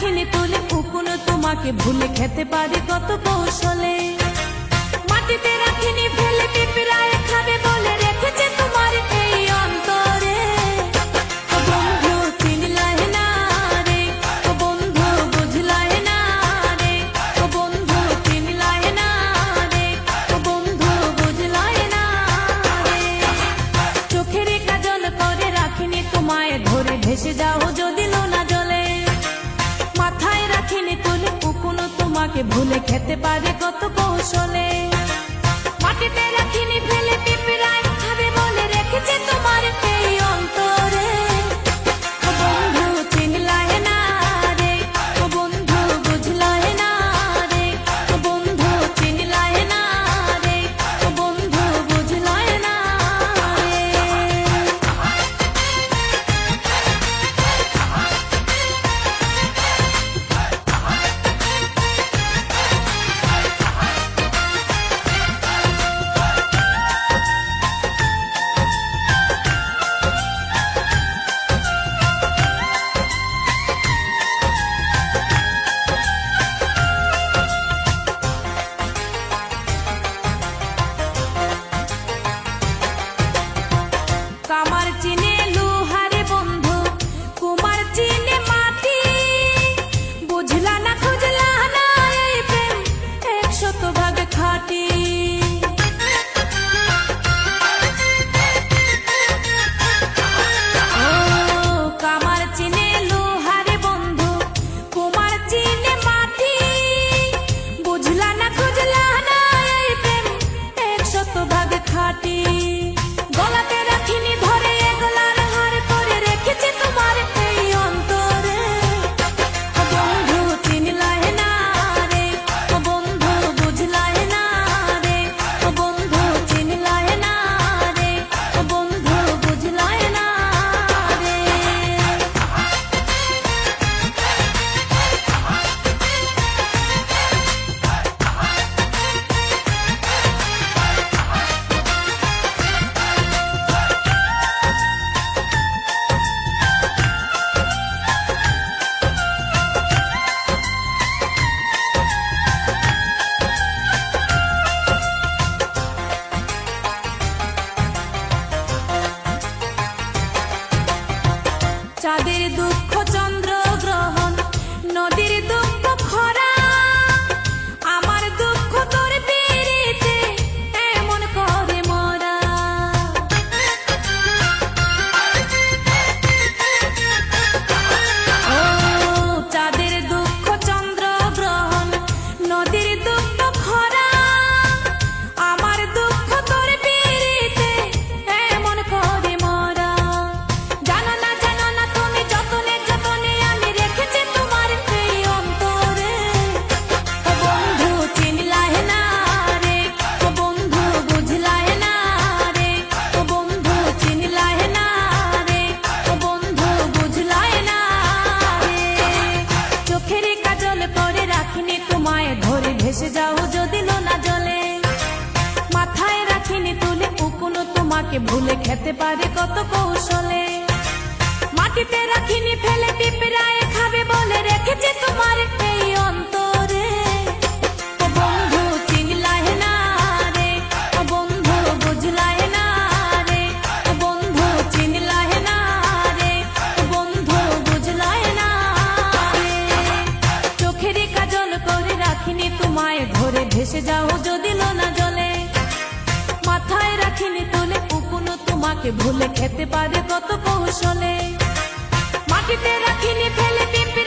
রাখিনি তুলে উকুনো তোমাকে ভুলে খেতে পারে কত কৌশলে। মাটিতে রাখিনি ফেলে পিঁপড়ায় খাবে বলে রেখেছে তোমার এই অন্তরে। ও বন্ধু চিনলাই না রে, ও বন্ধু বুঝলাই না রে, ও বন্ধু চিনলাই না রে, ও বন্ধু বুঝলাই না রে। চোখের কাজল করে রাখিনি তোমায় ধরে ভেসে যাও যদি নোনা জলে। মাথায় রাখিনি তুলে উকুনো তোমাকে ভুলে খেতে পারে কত কৌশলে। মাটিতে রাখিনি ফেলে পিঁপড়ায় খাবে বলে রেখেছে তোমার এই অন্তরে। ও বন্ধু চিনলাই না রে, ও বন্ধু বুঝলাই না রে, ও বন্ধু চিনলাই না রে, ও বন্ধু বুঝলাই না রে। কামার চিনে লোহারে বন্ধু, কুমার চিনে মাটি। বুঝলা না খুঁজলা না এই প্রেম 100% খাঁটি। ও কামার চিনে লোহারে বন্ধু, কুমার চিনে মাটি। বুঝলা না খুঁজলা না এই প্রেম 100% খাঁটি। গলাতে রাখিনি ধরে এগলার হার করে রেখেছে তোমার এই অন্তরে। ও বন্ধু চিনলাই না রে, ও বন্ধু বুঝলাই না রে, ও বন্ধু চিনলাই না রে, ও বন্ধু বুঝলাই না রে। চাঁদের দুঃখ চন্দ্র গ্রহণ, নদীর দুঃখ খরা। আমার দুঃখ তোর পিরিতে এমন করে মরা। ও চাঁদের দুঃখ চন্দ্র গ্রহণ, নদীর দুঃখ খরা। আমার দুঃখ তোর পিরিতে এমন করে মরা। জানো না তুমি যতনে যতনে আমি রেখেছি তোমার এই অন্তরে। ও বন্ধু চিনলাই না রে, ও বন্ধু বুঝলাই না রে, ও বন্ধু চিনলাই না রে, ও বন্ধু বুঝলাই না রে। চোখের কাজল করে রাখিনি তোমায় ধরে ভেসে যাও যদি নোনা জলে। মাথায় রাখিনি তুলে উকুনো তোমাকে ভুলে খেতে পারে কত কৌশলে। মাটিতে রাখিনি ফেলে পিঁপড়ায় খাবে বলে রেখেছে তোমার এই অন্তরে। ও বন্ধু চিনলাই না রে, ও বন্ধু বুঝলাই না রে, ও বন্ধু চিনলাই না রে, ও বন্ধু বুঝলাই না রে। চোখের কাজল করে রাখিনি তোমায় ধরে ভেসে যাও যদি নোনা জলে। মাথায় রাখিনি তুলে উকুনো তোমাকে ভুলে খেতে পারে কত কৌশলে। মাটিতে রাখিনি ফেলে পিঁপড়ে